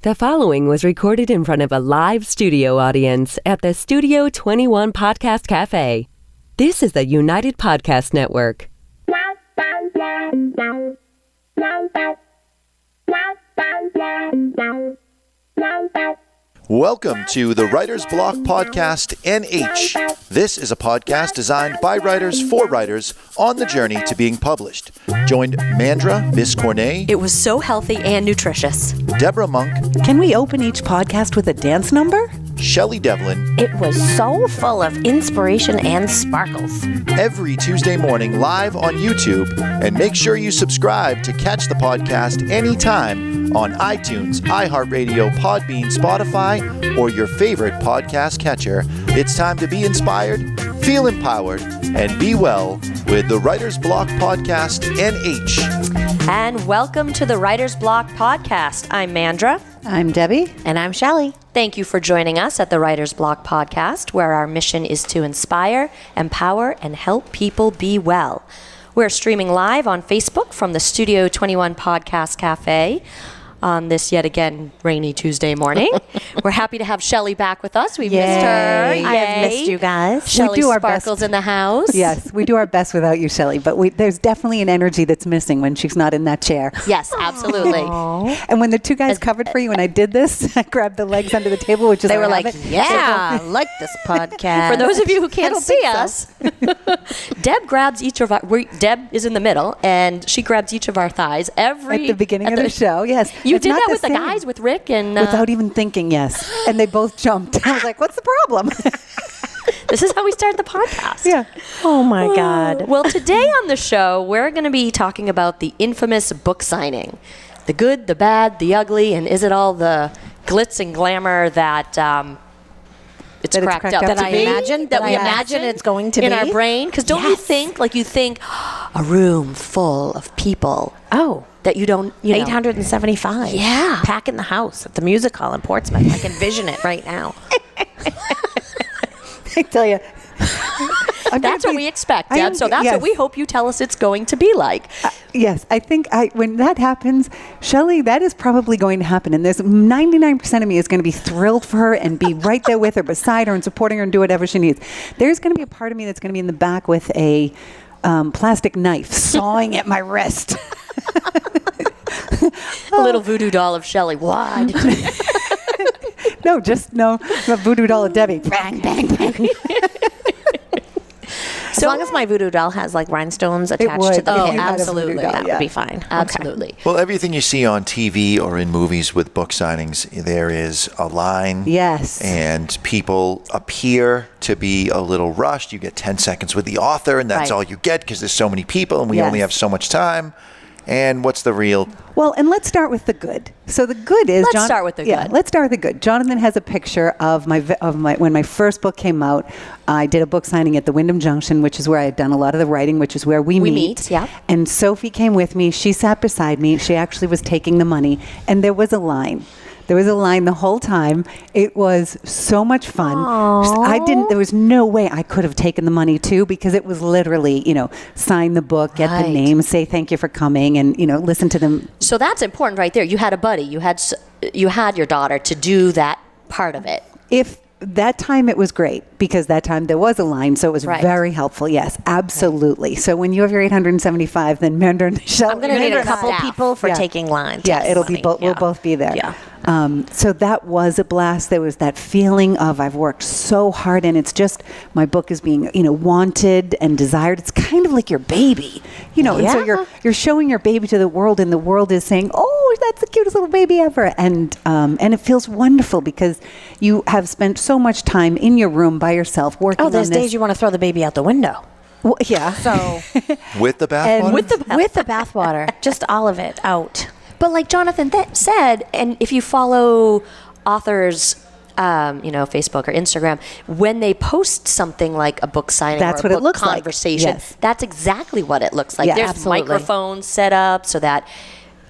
The following was recorded in front of a live studio audience at the Studio 21 Podcast Café. This is the United Podcast Network. Welcome to the Writer's Block Podcast NH. This is a podcast designed by writers for writers on the journey to being published. Joined Mandra Biscornet. It was so healthy and nutritious. Deborah Monk. Can we open each podcast with a dance number? Shelley Devlin. It was so full of inspiration and sparkles. Every Tuesday morning live on YouTube. And make sure you subscribe to catch the podcast anytime on iTunes, iHeartRadio, Podbean, Spotify, or your favorite podcast catcher. It's time to be inspired, feel empowered, and be well with the Writer's Block Podcast NH. And welcome to the Writer's Block Podcast. I'm Mandra. I'm Debbie. And I'm Shelley. Thank you for joining us at the Writer's Block Podcast, where our mission is to inspire, empower, and help people be well. We're streaming live on Facebook from the Studio 21 Podcast Café on this yet again rainy Tuesday morning. We're happy to have Shelley back with us. We've missed her. I have missed you guys. Shelley Sparkles in the house. Yes, we do our best without you, Shelley, but there's definitely an energy that's missing when she's not in that chair. Yes, absolutely. And when the two guys covered for you and I did this, I grabbed the legs under the table, which is They were our like, habit. yeah, I like this podcast. For those of you who can't see think so. us, Deb grabs each of our. Deb is in the middle, and she grabs each of our thighs At the beginning of the show, yes. You It's did not that with the same. guys, with Rick and Without even thinking, yes. And they both jumped. I was like, what's the problem? This is how we started the podcast. Yeah. Oh my God. Well, today on the show, we're going to be talking about the infamous book signing. The good, the bad, the ugly, and is it all the glitz and glamour that it's cracked up That to I be? imagine, that I imagine it's going to in be? our brain? Because don't you think, a room full of people Oh. that you don't, 875. Yeah. Packing the house at the music hall in Portsmouth. I can vision it right now. I tell you. That's what we expect, Deb. So that's what we hope you tell us it's going to be like. Yes, I think when that happens, Shelley, that is probably going to happen. And there's 99% of me is going to be thrilled for her and be right there with her, beside her, and supporting her and do whatever she needs. There's going to be a part of me that's going to be in the back with a plastic knife sawing at my wrist. A little voodoo doll of Shelley. Why did you? No, a voodoo doll of Debbie. Bang, bang, bang. As long as my voodoo doll has like rhinestones attached would. to the Oh, pin, absolutely. that Yeah. would be fine. Absolutely. Well, everything you see on TV or in movies with book signings, there is a line. Yes. And people appear to be a little rushed. You get 10 seconds with the author, and that's Right. all you get because there's so many people and we Yes. only have so much time. And what's the real... Well, and let's start with the good. So the good is Let's start with the Yeah, good. let's start with the good. Jonathan has a picture of my when my first book came out. I did a book signing at the Wyndham Junction, which is where I had done a lot of the writing, which is where we meet. Yeah. And Sophie came with me. She sat beside me. She actually was taking the money, and there was a line. There was a line the whole time. It was so much fun. There was no way I could have taken the money too, because it was literally, sign the book, get the Right. name, say thank you for coming, and, listen to them. So that's important right there. You had a buddy. You had your daughter to do that part of it. If that time it was great, because that time there was a line, so it was Right. very helpful. Yes, absolutely. So when you have your 875, then Mender and Michelle. I'm going to need a Remember couple staff. people for Yeah. taking lines. Yeah, Yes, it'll be honey. we'll both be there. Yeah. So that was a blast. There was that feeling of I've worked so hard, and it's just my book is being wanted and desired. It's kind of like your baby, And so you're showing your baby to the world, and the world is saying, "Oh, that's the cutest little baby ever," and it feels wonderful because you have spent so much time in your room by yourself working. Oh, there's on this. days you want to throw the baby out the window. Well, yeah. So With the bathwater? with the bathwater, just all of it out. But like Jonathan said, and if you follow authors, Facebook or Instagram, when they post something like a book signing That's or a what it book looks like. conversation, Yes. that's exactly what it looks like. Yeah, There's absolutely. microphones set up so that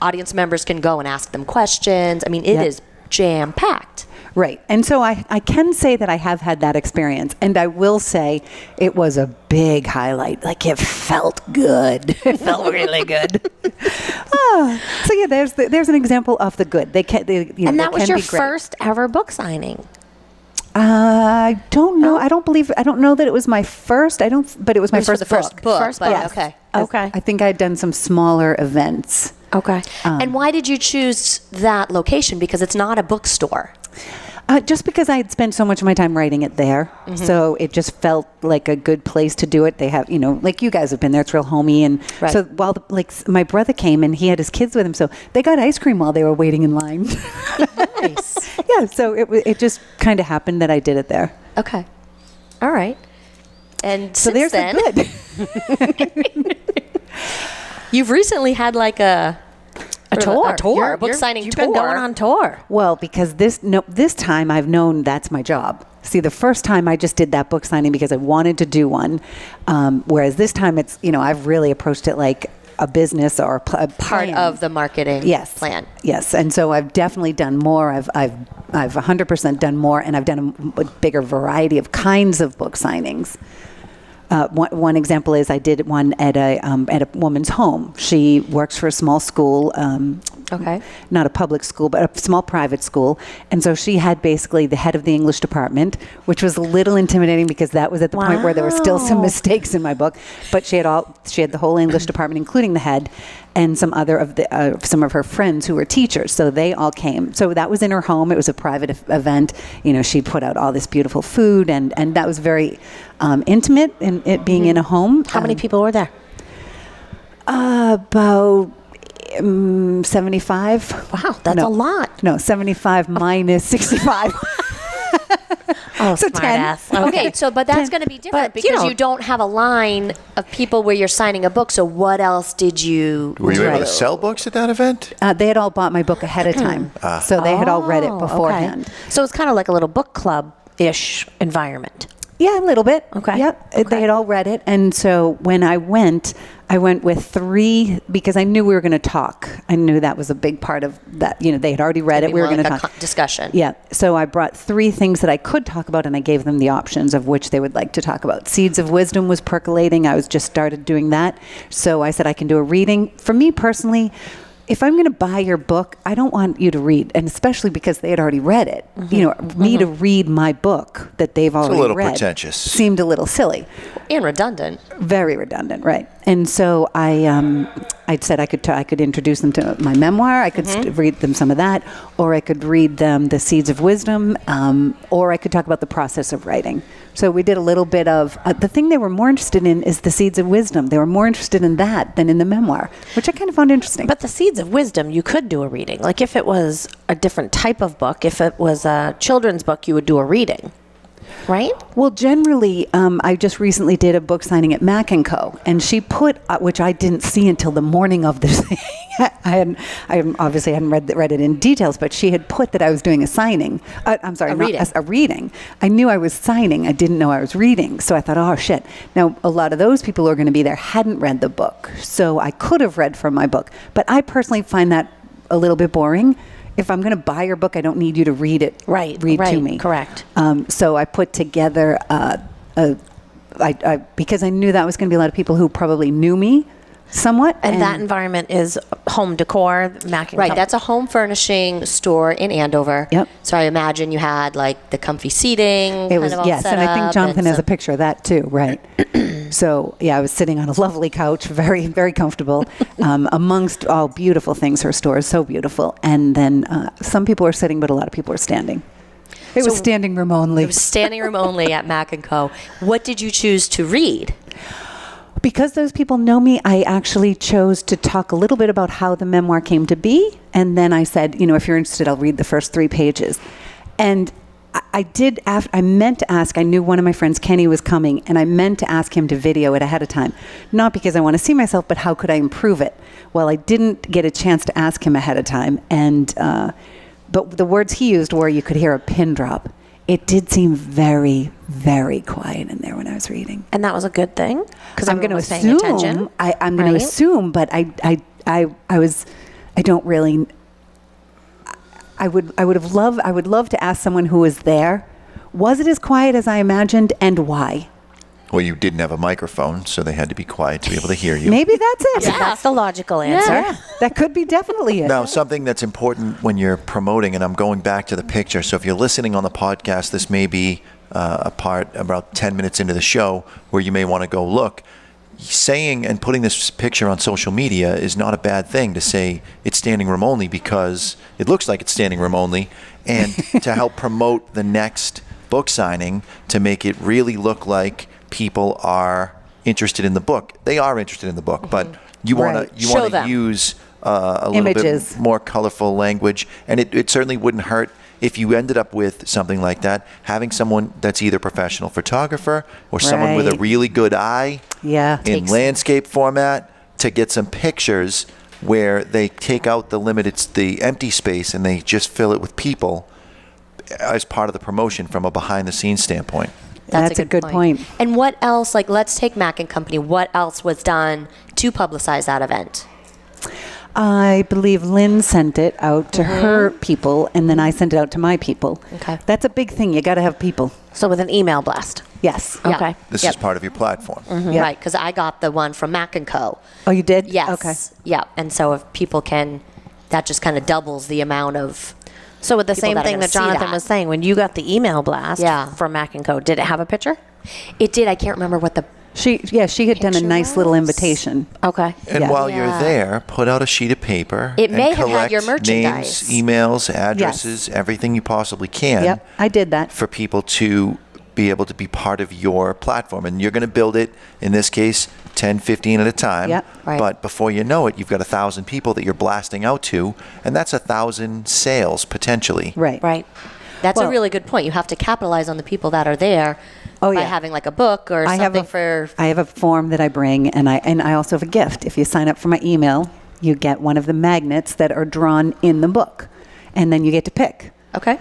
audience members can go and ask them questions. I mean, it Yeah. is jam-packed. Right. And so I can say that I have had that experience. And I will say it was a big highlight. Like, it felt good. It felt really good. So yeah, there's an example of the good. And that was your first ever book signing. I don't know. I don't know that it was my first. But it was my first book. First book. Yes. Okay. I think I'd done some smaller events. Okay. And why did you choose that location? Because it's not a bookstore. Just because I had spent so much of my time writing it there. So it just felt like a good place to do it. They have, like you guys have been there, it's real homey. And so while my brother came and he had his kids with him, so they got ice cream while they were waiting in line. Nice. Yeah, so it just kind of happened that I did it there. Okay. All right. And so since there's then, the good. You've recently had like a tour, book signing You've tour. been going on tour. Well, because this time I've known that's my job. See, the first time I just did that book signing because I wanted to do one, whereas this time it's I've really approached it like a business or a part of the marketing plan. Yes, and so I've definitely done more. I've 100% done more, and I've done a bigger variety of kinds of book signings. One example is I did one at a woman's home. She works for a small school, not a public school, but a small private school. And so she had basically the head of the English department, which was a little intimidating because that was at the point where there were still some mistakes in my book. But she had the whole English department, including the head, and some of her friends who were teachers. So they all came. So that was in her home. It was a private event. She put out all this beautiful food, and that was very intimate in it being in a home. How many people were there? About 75. Wow, that's a lot. No, 75 minus 65. Oh, So smart 10. ass. Okay, but that's going to be different because you don't have a line of people where you're signing a book. So what else did you Were you able to sell books at that event? They had all bought my book ahead of time. So they had all read it beforehand. Okay. So it's kind of like a little book club-ish environment. Yeah, a little bit. Okay. Yep. Okay. They had all read it. And so when I went with 3 because I knew we were going to talk. I knew that was a big part of that. They had already read it. We were going to talk. Discussion. Yeah. So I brought 3 things that I could talk about, and I gave them the options of which they would like to talk about. Seeds of Wisdom was percolating. I was just started doing that. So I said I can do a reading. For me personally, if I'm going to buy your book, I don't want you to read, and especially because they had already read it. Me to read my book that they've already read. It's a little pretentious. Seemed a little silly. And redundant. Very redundant, right? And so I said I could introduce them to my memoir. I could read them some of that, or I could read them the Seeds of Wisdom, or I could talk about the process of writing. So we did a little bit of the thing they were more interested in is the Seeds of Wisdom. They were more interested in that than in the memoir, which I kind of found interesting. But the Seeds of Wisdom, you could do a reading. Like if it was a different type of book, if it was a children's book, you would do a reading. Right? Well, generally, I just recently did a book signing at Mac & Co. And she put, which I didn't see until the morning of this thing. I obviously hadn't read it in details, but she had put that I was doing a signing. I'm sorry, a reading. I knew I was signing. I didn't know I was reading. So I thought, oh, shit. Now, a lot of those people who are going to be there hadn't read the book. So I could have read from my book. But I personally find that a little bit boring. If I'm going to buy your book, I don't need you to read it. Read to me. Correct. So I put together because I knew that was going to be a lot of people who probably knew me somewhat. And that environment is home decor, Mac & Right, Co. that's a home furnishing store in Andover. Yep. So I imagine you had like the comfy seating. It was, kind of all yes, set and I think up Jonathan and has a picture of that too, right? So yeah, I was sitting on a lovely couch, very, very comfortable, amongst all beautiful things. Her store is so beautiful. And then some people were sitting, but a lot of people were standing. It was standing room only. It was standing room only at Mac & Co. What did you choose to read? Because those people know me, I actually chose to talk a little bit about how the memoir came to be. And then I said, if you're interested, I'll read the first 3 pages. And I meant to ask, I knew one of my friends, Kenny, was coming, and I meant to ask him to video it ahead of time. Not because I want to see myself, but how could I improve it? Well, I didn't get a chance to ask him ahead of time. And but the words he used were, you could hear a pin drop. It did seem very, very quiet in there when I was reading. And that was a good thing? Because I'm going to assume. I'm going to assume, but I don't really. I would love to ask someone who was there. Was it as quiet as I imagined, and why? Well, you didn't have a microphone, so they had to be quiet to be able to hear you. Maybe that's it. Yeah, that's the logical answer. Yeah, that could be definitely it. Now, something that's important when you're promoting, and I'm going back to the picture, so if you're listening on the podcast, this may be a part about 10 minutes into the show where you may want to go look. Saying and putting this picture on social media is not a bad thing, to say it's standing room only because it looks like it's standing room only, and to help promote the next book signing, to make it really look like people are interested in the book. They are interested in the book, but you want to use a little images, bit more colorful language, and it certainly wouldn't hurt if you ended up with something like that, having someone that's either a professional photographer or someone with a really good eye in landscape format to get some pictures where they take out the empty space and they just fill it with people as part of the promotion from a behind-the-scenes standpoint. That's a good point. And what else, like, let's take Mac & Company, what else was done to publicize that event? I believe Lynn sent it out to her people, and then I sent it out to my people. Okay. That's a big thing. You got to have people. So with an email blast. Yes. Yeah. Okay. This is part of your platform. Yep. Right, because I got the one from Mac & Co. Oh, you did? Yes. Okay. Yeah, and so if people can, that just kind of doubles the amount of... So with the people same that are thing gonna that see Jonathan that. was saying, when you got the email blast from Mac & Co., did it have a picture? It did. I can't remember what the... She had done a nice little invitation. Okay. And while you're there, put out a sheet of paper. It and may have had your collect merchandise. names, emails, addresses, everything you possibly can. Yep, I did that. For people to be able to be part of your platform. And you're going to build it, in this case, 10, 15 at a time. Yep. Right. But before you know it, you've got 1,000 people that you're blasting out to, and that's 1,000 sales potentially. Right. Right. That's a Well- really good point. You have to capitalize on the people that are there by having like a book or something for... I have a form that I bring, and I also have a gift. If you sign up for my email, you get one of the magnets that are drawn in the book, and then you get to pick. Okay.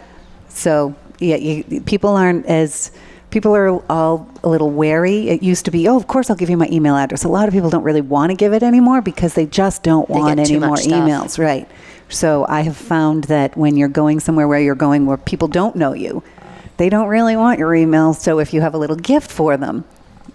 So yeah, people are all a little wary. It used to be, of course I'll give you my email address. A lot of people don't really want to give it anymore because they just don't want get too any more much stuff. emails. Right. So I have found that when you're going somewhere where people don't know you, they don't really want your email. So if you have a little gift for them,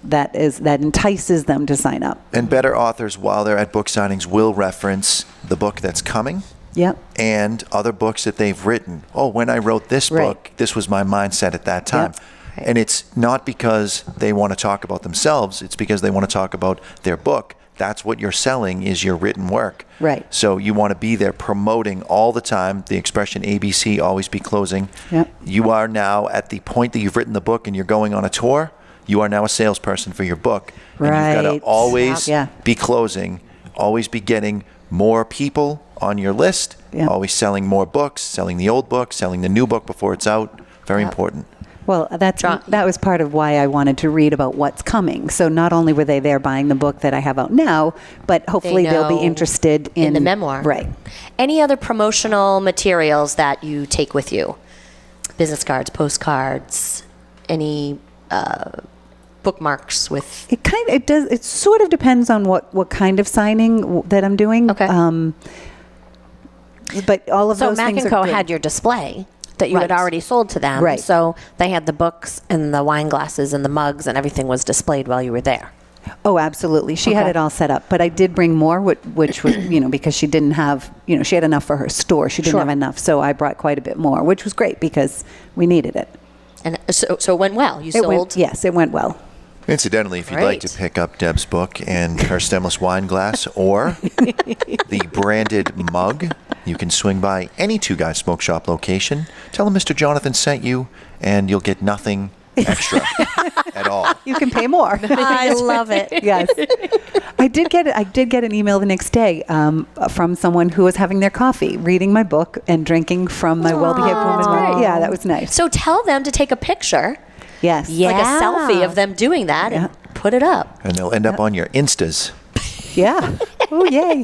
that entices them to sign up. And better authors, while they're at book signings, will reference the book that's coming. Yep. And other books that they've written. Oh, when I wrote this book, this was my mindset at that time. Yep. Right. And it's not because they want to talk about themselves. It's because they want to talk about their book. That's what you're selling, is your written work. Right. So you want to be there promoting all the time. The expression ABC, always be closing. Yep. You are now at the point that you've written the book and you're going on a tour. You are now a salesperson for your book. Right. And you've got to always Yeah. be closing, always be getting more people on your list, always selling more books, selling the old book, selling the new book before it's out. Very important. Well, that was part of why I wanted to read about what's coming. So not only were they there buying the book that I have out now, but hopefully they'll be interested in the memoir. Right. Any other promotional materials that you take with you? Business postcards, any bookmarks with... It sort of depends on what kind of signing that I'm doing. Okay. But all of So those Mac things & are Co. good. had your display that you had Right. already sold to them. Right. So they had the books and the wine glasses and the mugs and everything was displayed while you were there. Oh, absolutely. She had Okay. it all set up. But I did bring more, which was, because she didn't have, she had enough for her store. She didn't Sure. have enough. So I brought quite a bit more, which was great because we needed it. And so it went well. You It sold... yes, it went well. Incidentally, if you'd like to Great. pick up Deb's book and her stemless wine glass or the branded mug, you can swing by any Two Guys Smoke Shop location. Tell them Mr. Jonathan sent you, and you'll get nothing extra at all. You can pay more. I love it. Yes. I did get an email the next day from someone who was having their coffee, reading my book and drinking from my well-behaved woman. great. Yeah, that was nice. So tell them to take a picture, Yes. Yeah. like a selfie of them doing that, and put it up. And they'll end up on your Instas. Yeah. Oh, yay.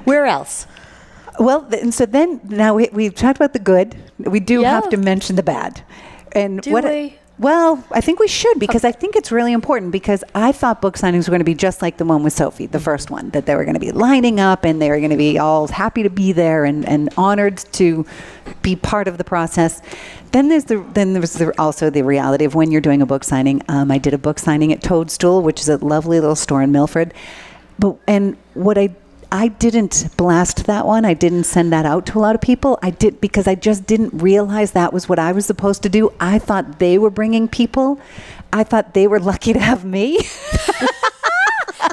Where else? Well, and so then now we've talked about the good. We do have to mention the bad. And Do we? Well, I think we should, because I think it's really important, because I thought book signings were going to be just like the one with Sophie, the first one, that they were going to be lining up and they were going to be all happy to be there and honored to be part of the process. Then there's also the reality of when you're doing a book signing. I did a book signing at Toadstool, which is a lovely little store in Milford. I didn't blast that one. I didn't send that out to a lot of people. I did because I just didn't realize that was what I was supposed to do. I thought they were bringing people. I thought they were lucky to have me.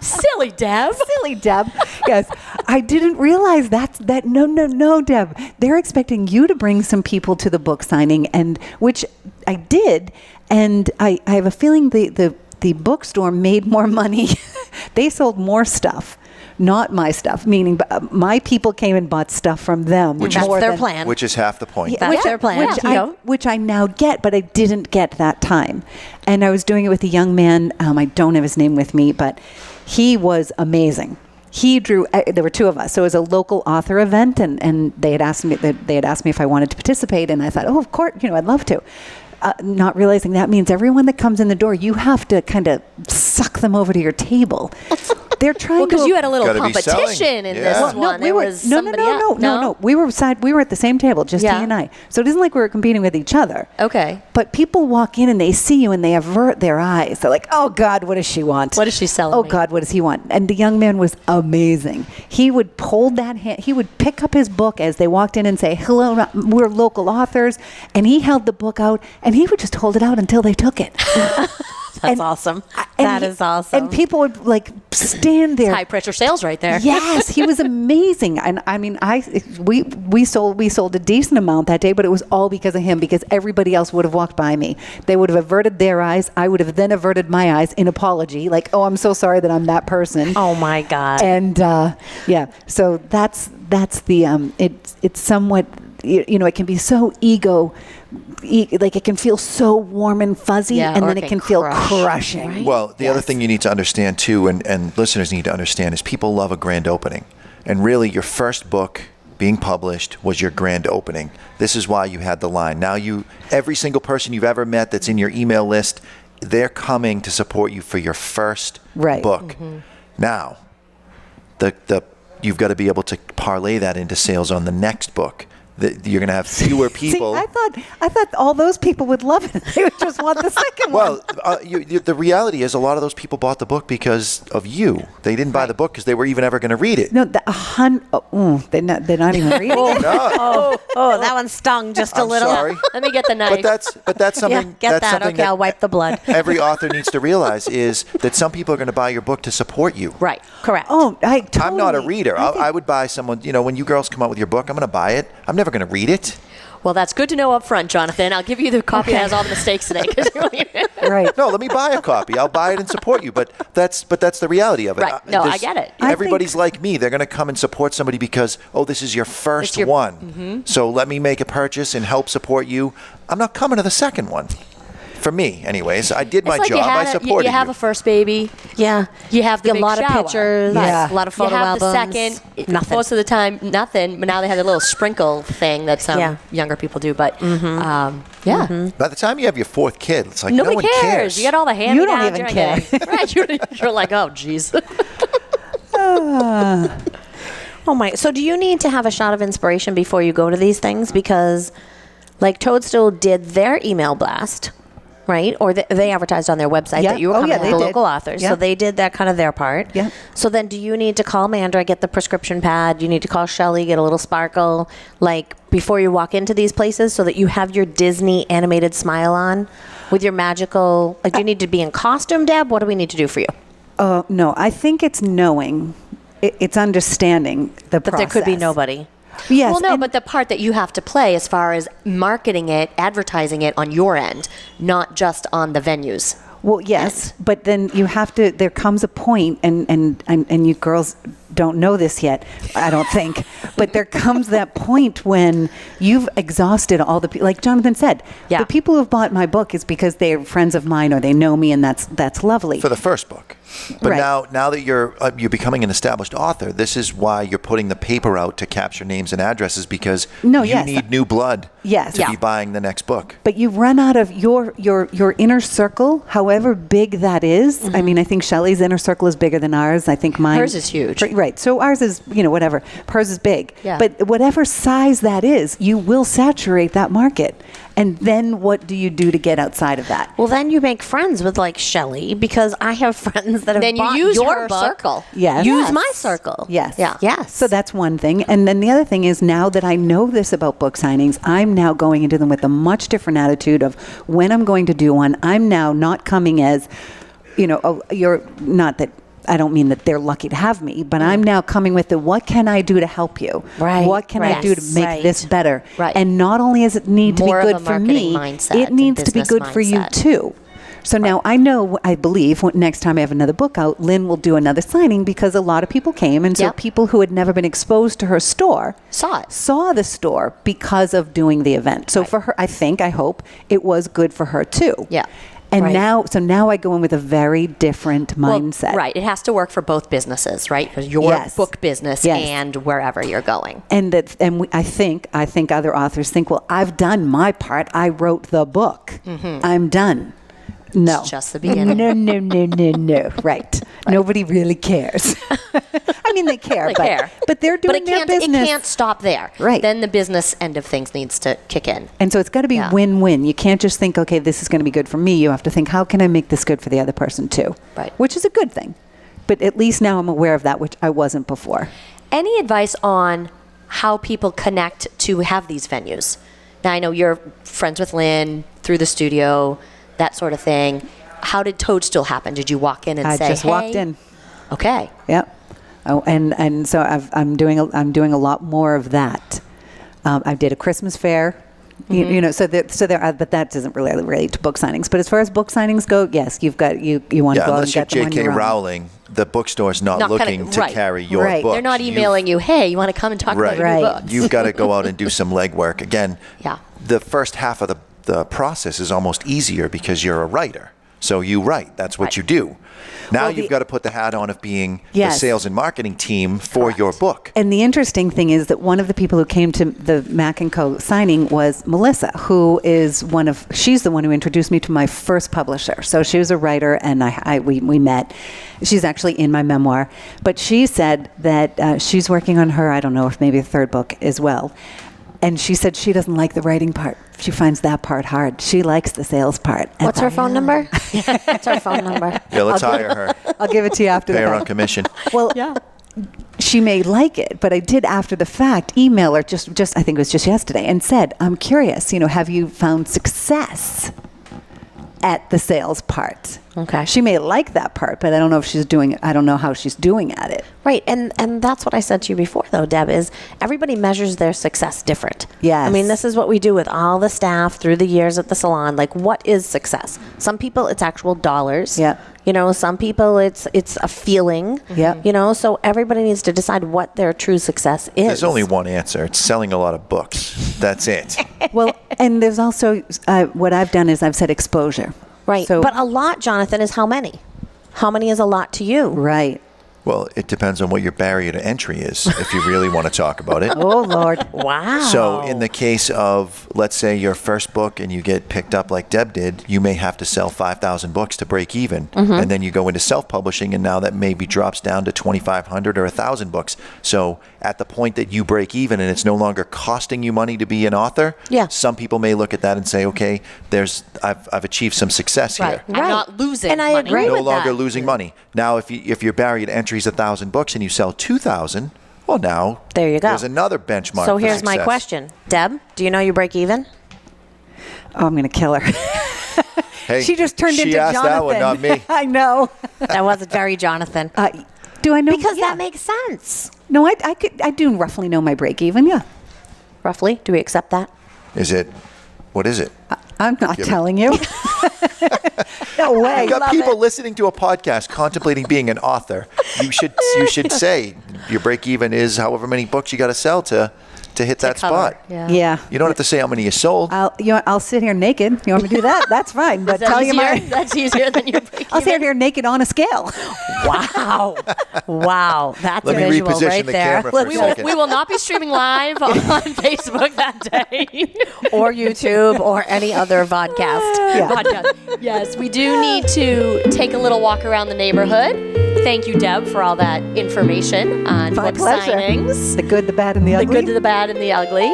Silly Deb. Silly Deb. Yes. I didn't realize that no, Deb. They're expecting you to bring some people to the book signing, and which I did. And I have a feeling the bookstore made more money. They sold more stuff. Not my stuff, meaning my people came and bought stuff from them. Which is their plan. Which is half the point. That's their plan. Which I now get, but I didn't get that time. And I was doing it with a young man. I don't have his name with me, but he was amazing. He drew. There were two of us, so it was a local author event, and they had asked me if I wanted to participate, and I thought, oh, of course, I'd love to. Not realizing that means everyone that comes in the door, you have to kind of suck them over to your table. They're trying to. Because you had a little competition in this one. No, we were no. We were at the same table, just he and I. So it isn't like we were competing with each other. Okay. But people walk in and they see you and they avert their eyes. They're like, "Oh God, what does she want? What is she selling? Oh me? God, what does he want?" And the young man was amazing. He would hold that hand. He would pick up his book as they walked in and say, "Hello, we're local authors." And he held the book out and he would just hold it out until they took it. That's awesome. That is awesome. And people would stand there. High pressure sales right there. Yes, he was amazing. And I mean, we sold a decent amount that day, but it was all because of him, because everybody else would have walked by me. They would have averted their eyes. I would have then averted my eyes in apology, like, "Oh, I'm so sorry that I'm that person." Oh my God. And so that's the it's somewhat, it can be so like it can feel so warm and fuzzy, and then it can feel crushing. Right? Well, the other thing you need to understand too, and listeners need to understand, is people love a grand opening. And really, your first book being published was your grand opening. This is why you had the line. Now every single person you've ever met that's in your email list, they're coming to support you for your first book. Mm-hmm. Now, you've got to be able to parlay that into sales on the next book. You're going to have fewer people. See, I thought all those people would love it. They would just want the second one. Well, the reality is a lot of those people bought the book because of you. They didn't buy the book because they were even ever going to read it. No, they're not even reading it. No. Oh, that one stung just a little. Sorry. Let me get the knife. But that's something. Yeah, get that's that. something Okay, I'll wipe the blood. Every author needs to realize is that some people are going to buy your book to support you. Right. Correct. Oh, I'm not a reader. I would buy someone. When you girls come out with your book, I'm going to buy it. I'm never going to read it. Well, that's good to know up front, Jonathan. I'll give you the copy that has all the mistakes in it. Right. No, let me buy a copy. I'll buy it and support you. But that's the reality of it. Right. No, I get it. Everybody's like me. They're going to come and support somebody because, this is your first one. Mm-hmm. So let me make a purchase and help support you. I'm not coming to the second one. For me, anyways. I did my job. I supported you. You have a first baby. Yeah. You have the a big lot shower. of pictures. Yeah. A lot of photo albums. You have the second. Nothing. Most of the time, nothing. But now they have a little sprinkle thing that some younger people do. But By the time you have your fourth kid, it's like nobody no one cares. You get all the hand. You don't even care. Right. You're like, oh, jeez. Oh my. So do you need to have a shot of inspiration before you go to these things? Because like Toadstool did their email blast, right? Or they advertised on their website that you were coming with the local authors. Yeah. So they did that kind of their part. Yeah. So then do you need to call Mandra, get the prescription pad? You need to call Shelly, get a little sparkle, like before you walk into these places so that you have your Disney animated smile on with your magical, like do you need to be in costume, Deb? What do we need to do for you? No, I think it's knowing, it's understanding the process. That there could be nobody. Yes. Well, no, but the part that you have to play as far as marketing it, advertising it on your end, not just on the venues. Well, yes, but then you have to. There comes a point, and you girls don't know this yet, I don't think, but there comes that point when you've exhausted all the people. Like Jonathan said, Yeah. the people who've bought my book is because they're friends of mine or they know me, and that's lovely. For the first book. But Right. now that you're becoming an established author, this is why you're putting the paper out to capture names and addresses, because you need new blood Yes. to Yeah. be buying the next book. But you run out of your inner circle, however big that is. I mean, I think Shelley's inner circle is bigger than ours. I think mine. Hers is huge. Right. So ours is, whatever. Hers is big. Yeah. But whatever size that is, you will saturate that market. And then what do you do to get outside of that? Well, then you make friends with like Shelley, because I have friends that have Then you bought use your her book. circle. Yes. Use my circle. Yes. Yeah. Yes. So that's one thing. And then the other thing is, now that I know this about book signings, I'm now going into them with a much different attitude of when I'm going to do one. I'm now not coming as, you're not that. I don't mean that they're lucky to have me, but I'm now coming with what can I do to help you? Right. What can I do to make Right. this better? Right. And not only does it need More to of be a good for marketing me, mindset it and needs to be business good for you mindset. too. So now I believe next time I have another book out, Lynn will do another signing, because a lot of people came. And so Yep. people who had never been exposed to her store Saw it. the store because of doing the event. So for her, I hope it was good for her too. Yeah. And Right. now I go in with a very different mindset. Well, right. It has to work for both businesses, right? Your Yes. book business Yes. and wherever you're going. And I think other authors think, well, I've done my part. I wrote the book. I'm done. No. It's just the beginning. No. Right. Nobody really cares. I mean, they care. But they're doing But it their business. can't stop there. Right. Then the business end of things needs to kick in. And so it's got to be Yeah. win-win. You can't just think, okay, this is going to be good for me. You have to think, how can I make this good for the other person too? Right. Which is a good thing. But at least now I'm aware of that, which I wasn't before. Any advice on how people connect to have these venues? Now, I know you're friends with Lynn through the studio, that sort of thing. How did Toadstool happen? Did you walk in and I say, just walked "Hey"? in. Okay. Yep. Oh, and so I'm doing a lot more of that. I did a Christmas fair, so there are, but that doesn't really relate to book signings. But as far as book signings go, yes, you want to go out and Unless you're get them on J.K. your own. Rowling, the bookstore's not Not looking kinda- to right. carry your Right. book. They're not emailing you, "Hey, you want to come and talk about your new Right. book?" You've got to go out and do some legwork. Again, Yeah. the first half of the process is almost easier because you're a writer. So you write. That's what Right. you do. Now Well, you've got to put the hat on of being Yes. the sales and marketing team for your book. And the interesting thing is that one of the people who came to the Mac & Co. signing was Melissa, who is she's the one who introduced me to my first publisher. So she was a writer, and we met. She's actually in my memoir. But she said that she's working on her, I don't know if maybe a third book as well. And she said she doesn't like the writing part. She finds that part hard. She likes the sales part. And What's her phone number? What's her phone number? Yeah, let's hire her. I'll give it to you after Pay the her on fact. commission. Well, she may like it, but I did after the fact email her just I think it was just yesterday, and said, I'm curious, have you found success at the sales part? Okay. She may like that part, but I don't know I don't know how she's doing at it. Right, and that's what I said to you before, though, Deb, is everybody measures their success different. Yes. I mean, this is what we do with all the staff through the years at the salon. Like, what is success? Some people, it's actual dollars. Yeah. Some people, it's a feeling. Yeah. So everybody needs to decide what their true success is. There's only one answer. It's selling a lot of books. That's it. Well, and there's also what I've done is I've said exposure. Right, So, but a lot, Jonathan, is how many? How many is a lot to you? right. Well, it depends on what your barrier to entry is, if you really want to talk about it. Oh Lord. Wow. So in the case of, let's say, your first book and you get picked up like Deb did, you may have to sell 5,000 books to break even. And then you go into self-publishing, and now that maybe drops down to 2,500 or 1,000 books. So at the point that you break even and it's no longer costing you money to be an author, Yeah. some people may look at that and say, okay, I've achieved some success Right. here. I'm not losing And I money. agree No with longer that. losing money. Now, if your barrier to entry is 1,000 books and you sell 2,000, well, now There you go. there's another benchmark. So for here's my success. question. Deb, do you know you break even? Oh, I'm going to kill her. Hey, She just turned into she asked Jonathan. that one, not me. I know. That was very Jonathan. Do I know? Because Yeah. that makes sense. No, I do roughly know my break even. Yeah. Roughly. Do we accept that? What is it? I'm not Give it- telling you. No way. You've got people listening to a podcast contemplating being an author. You should say, your break even is however many books you got to sell to hit that cover. spot. Yeah. You don't have to say how many you sold. I'll sit here naked. You want me to do that? That's fine. But tell you That's easier than your break I'll sit here naked on a scale. Wow. Wow. That's Let a me visual reposition right the there. camera for a second. We will not be streaming live on Facebook that day. Or YouTube or any other vodcast. Podcast. Yes, we do need to take a little walk around the neighborhood. Thank you, Deb, for all that information on My book pleasure. signings. The good, the bad, and the ugly. The good, the bad, and the ugly.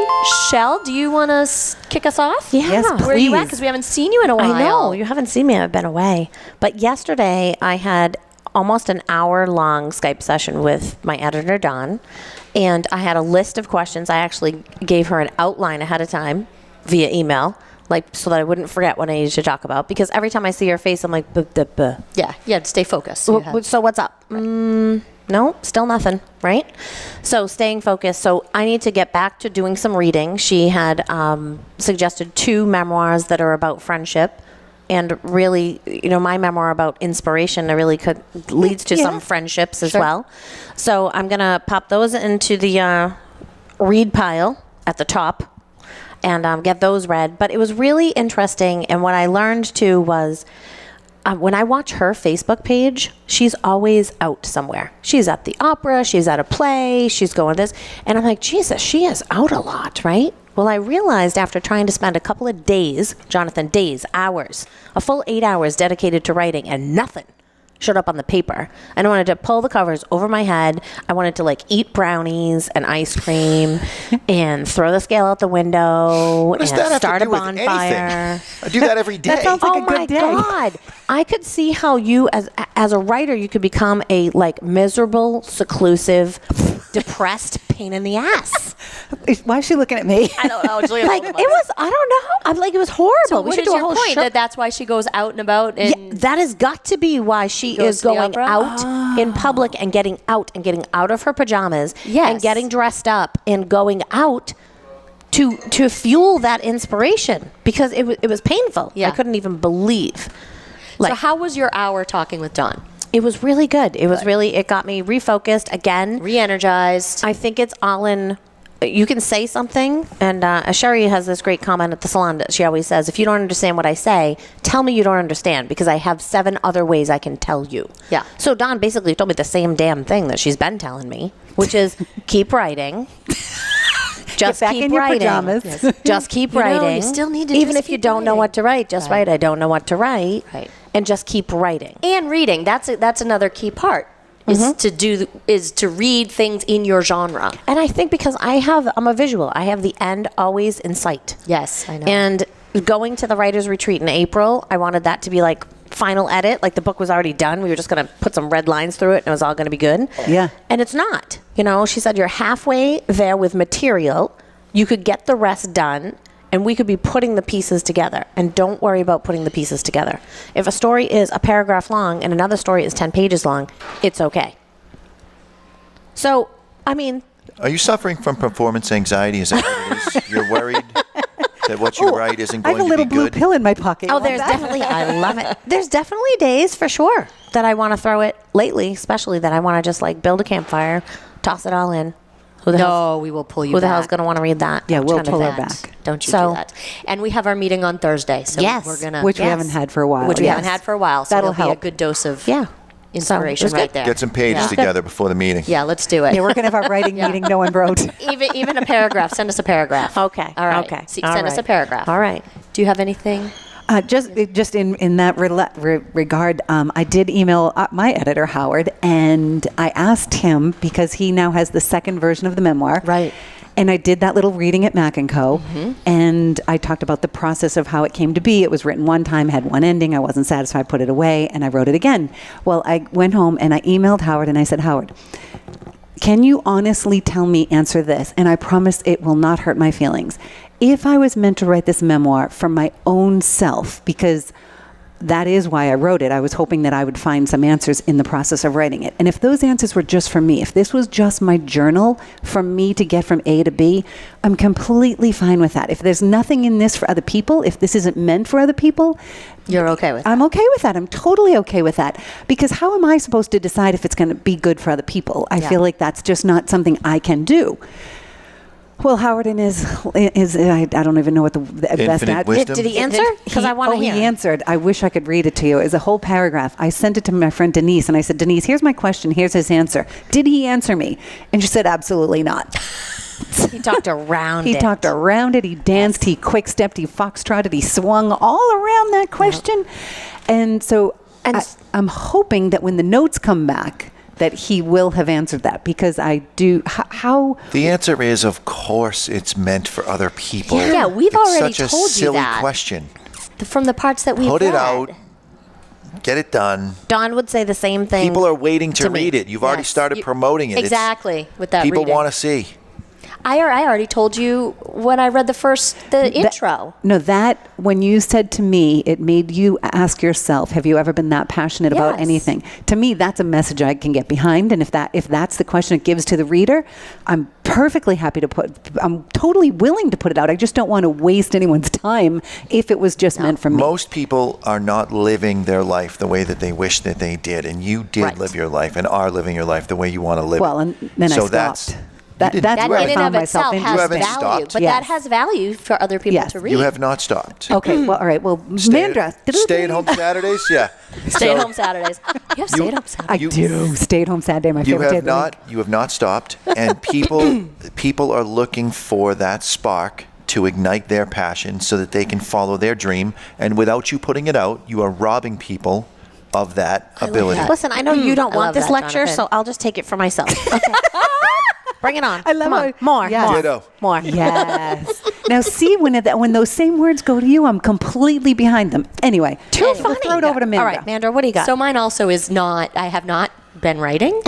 Shell, do you want to kick us off? Yeah. Yes, Where are you at? please. Because we haven't seen you in a while. I know. You haven't seen me. I've been away. But yesterday, I had almost an hour-long Skype session with my editor, Dawn. And I had a list of questions. I actually gave her an outline ahead of time via email, so that I wouldn't forget what I needed to talk about. Because every time I see her face, I'm like, buh. Yeah, stay focused. So what's up? No, still nothing, right? So staying focused. So I need to get back to doing some reading. She had suggested 2 memoirs that are about friendship. And really, my memoir about inspiration really leads to some friendships as well. So I'm going to pop those into the read pile at the top and get those read. But it was really interesting. And what I learned too was when I watch her Facebook page, she's always out somewhere. She's at the opera, she's at a play, she's going this. And I'm like, Jesus, she is out a lot, right? Well, I realized after trying to spend a couple of days, hours, a full 8 hours dedicated to writing and nothing showed up on the paper. And I wanted to pull the covers over my head. I wanted to eat brownies and ice cream and throw the scale out the window What does and that have start to do a with bonfire. anything? I do that every day. That sounds like a good day. Oh my God. I could see how you as a writer, you could become a miserable, seclusive, depressed pain in the ass. Why is she looking at me? I don't know. Julia, I don't know. I'm like, it was horrible. So We what should is do a your whole point? show. That's why she goes out and about and That has got to be why she goes is to the going opera? out in public and getting out of her pajamas Yes. and getting dressed up and going out to fuel that inspiration because it was painful. Yeah. I couldn't even believe. so how was your hour talking with Dawn? It was really good. It got me refocused again. Re-energized. I think it's all in. You can say something, and Sherry has this great comment at the salon that she always says, if you don't understand what I say, tell me you don't understand because I have 7 other ways I can tell you. Yeah. So Dawn basically told me the same damn thing that she's been telling me, which is keep writing. Just back keep in your writing. pajamas. Yes. Just keep You know, writing. you still need to even just if you keep don't know writing. what to write, just write. I don't know what to write. Right. And just keep writing. And reading. That's another key part. Is to read things in your genre. And I think because I'm a visual, I have the end always in sight. Yes, I know. And going to the writer's retreat in April, I wanted that to be final edit. The book was already done. We were just going to put some red lines through it and it was all going to be good. Yeah. And it's not. She said you're halfway there with material. You could get the rest done and we could be putting the pieces together. And don't worry about putting the pieces together. If a story is a paragraph long and another story is 10 pages long, it's okay. So, Are you suffering from performance anxiety? Is that what it is? You're worried that what you write isn't I have going a to little be blue good? pill in my pocket. Oh, You want there's that? definitely, I love it. There's definitely days for sure that I want to throw it lately, especially that I want to just build a campfire, toss it all in. We will pull you Who the back. hell's going to want to read that? Yeah, we'll Kind of pull her thing. back. Don't you So- do that. And we have our meeting on Thursday. So Yes. we're going to... Which we haven't had for a while. Which we yes. haven't had for a while. So That'll there'll be help. a good dose of Yeah. inspiration So, it was right good. there. Get some pages Yeah. together before the meeting. Yeah, let's do it. Yeah, we're going to have our writing meeting no one wrote. even a paragraph. Send us a paragraph. Okay. All right. Okay. All Send us right. a paragraph. All right. Do you have anything? Just in that regard, I did email my editor, Howard, and I asked him, because he now has the second version of the memoir. Right. And I did that little reading at Mac & Co. And I talked about the process of how it came to be. It was written one time, had one ending. I wasn't satisfied, put it away, and I wrote it again. Well, I went home and I emailed Howard and I said, Howard, can you honestly answer this? And I promise it will not hurt my feelings. If I was meant to write this memoir for my own self, because that is why I wrote it. I was hoping that I would find some answers in the process of writing it. And if those answers were just for me, if this was just my journal for me to get from A to B, I'm completely fine with that. If there's nothing in this for other people, if this isn't meant for other people, you're okay with that. I'm okay with that. I'm totally okay with that. Because how am I supposed to decide if it's going to be good for other people? I feel like that's just not something I can do. Well, Howardin is I don't even know what the best Infinite wisdom. Did he answer? Because I want to hear. He answered. I wish I could read it to you. It's a whole paragraph. I sent it to my friend Denise, and I said, Denise, here's my question. Here's his answer. Did he answer me? And she said, absolutely not. He talked around it. He talked around it. He danced. He quick-stepped. He foxtrotted. He swung all around that question. And so I'm hoping that when the notes come back, that he will have answered that, because I do. How? The answer is, of course, it's meant for other people. Yeah, we've it's already such a told you silly that. question. From the parts that we've Put it read. out. Get it done. Don would say the same thing. People are waiting to me. read it. You've already started promoting it. Exactly. With that People reading. want to see. I already told you when I read the intro. No, that when you said to me, it made you ask yourself, have you ever been that passionate about Yes. anything? To me, that's a message I can get behind. And if that's the question it gives to the reader, I'm perfectly happy to I'm totally willing to put it out. I just don't want to waste anyone's time if it was just meant for me. Most people are not living their life the way that they wish that they did. And you did Right. live your life and are living your life the way you want to live Well, it. and then I So stopped. That's That where in I and found of myself itself You has haven't value, stopped. but Yes. that has value for other people Yes. to read. You have not stopped. Okay, well, all right. Well, Mandra. Stay at home Saturdays? Yeah. Stay at home Saturdays. You have stay at home I Saturdays. do. Stay at home Saturday, my favorite day of the week. You have not stopped, and people are looking for that spark to ignite their passion so that they can follow their dream. And without you putting it out, you are robbing people of that ability. that. Listen, I know you don't I want love this that, lecture, Jonathan. so I'll just take it for myself. Okay. Bring it on. I love Come on. it. More. Yes. More. Ditto. More. Yes. Now, see, when those same words go to you, I'm completely behind them. Anyway, Too we'll throw it over to Mandra. All right, Mandra, what do you got? So mine also is not. I have not been writing,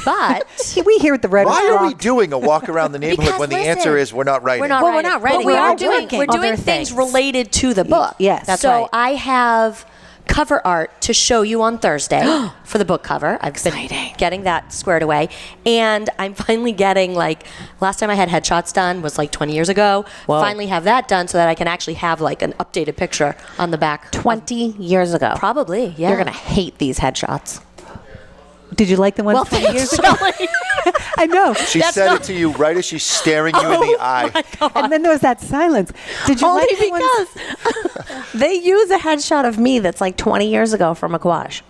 but We here at the Red Why are we Rock. doing a walk around the neighborhood Because when the listen, answer is we're not writing? we're not Well, we're writing. not writing, But we we're are doing doing. We're other doing things things. related to the book. Yes. That's so right. I have cover art to show you on Thursday for the book cover. I've been getting that squared away, and I'm finally getting last time I had headshots done was 20 years ago. Whoa. Finally have that done so that I can actually have an updated picture on the back. 20 years ago. Probably, yeah. You're going to hate these headshots. Did you like the ones Well, 20 years thanks, ago? Shelley. I know. She said it to you right as she's staring you in the eye. And then there was that silence. Did you Only like the ones? because they use a headshot of me that's 20 years ago from Aquash.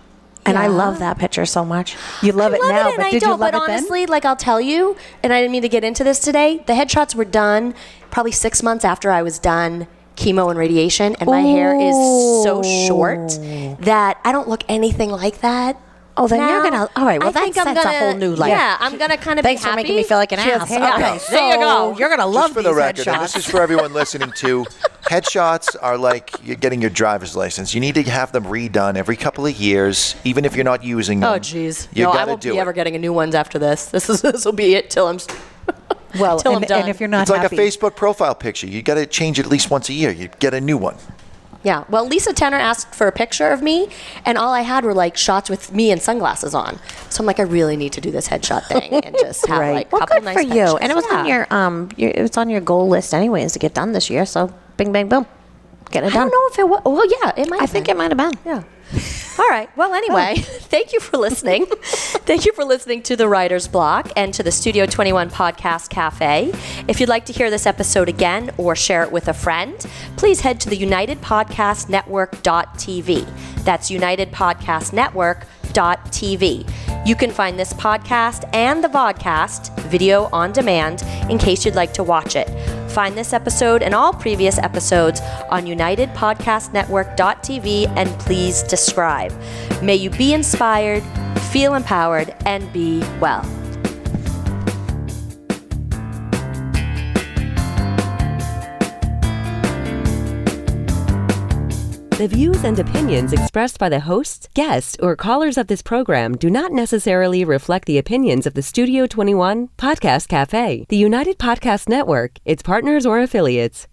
And I Yeah. love that picture so much. You love I it love now, and but I did you don't. love But it then? honestly, I'll tell you, and I didn't mean to get into this today. The headshots were done probably 6 months after I was done chemo and radiation, and my hair is so short that I don't look anything like that. Oh, then now. you're gonna. All right. Well, I that think sets I'm a gonna, whole new life. Yeah, I'm gonna kind of Thanks be happy. for making me feel like an ass. hair. Okay, There you go. You're gonna love Just for these the record, and headshots. this is for everyone listening too, headshots are like you're getting your driver's license. You need to have them redone every couple of years, even if you're not using them. Oh, jeez. You No, I gotta won't do be it. ever getting a new ones after this. This will be it till I'm. Well, till I'm and done. if you're not It's like happy. a Facebook profile picture. You got to change it at least once a year. You get a new one. Yeah. Well, Lisa Tenner asked for a picture of me, and all I had were shots with me and sunglasses on. So I'm I really need to do this headshot thing and just have Right. a Well, couple good nice for you. pictures. And it was on it was on your goal list anyways to get done this year. So, bing, bang, boom, get it I done. don't know if it was. Well, yeah, it might. I think it might have been. Yeah. All right. Well, anyway, thank you for listening. Thank you for listening to the Writer's Block and to the Studio 21 Podcast Café. If you'd like to hear this episode again or share it with a friend, please head to the UnitedPodcastNetwork.tv. That's UnitedPodcastNetwork.tv. You can find this podcast and the vodcast video on demand in case you'd like to watch it. Find this episode and all previous episodes on UnitedPodcastNetwork.tv and please subscribe. May you be inspired, feel empowered, and be well. The views and opinions expressed by the hosts, guests, or callers of this program do not necessarily reflect the opinions of the Studio 21 Podcast Café, the United Podcast Network, its partners, or affiliates.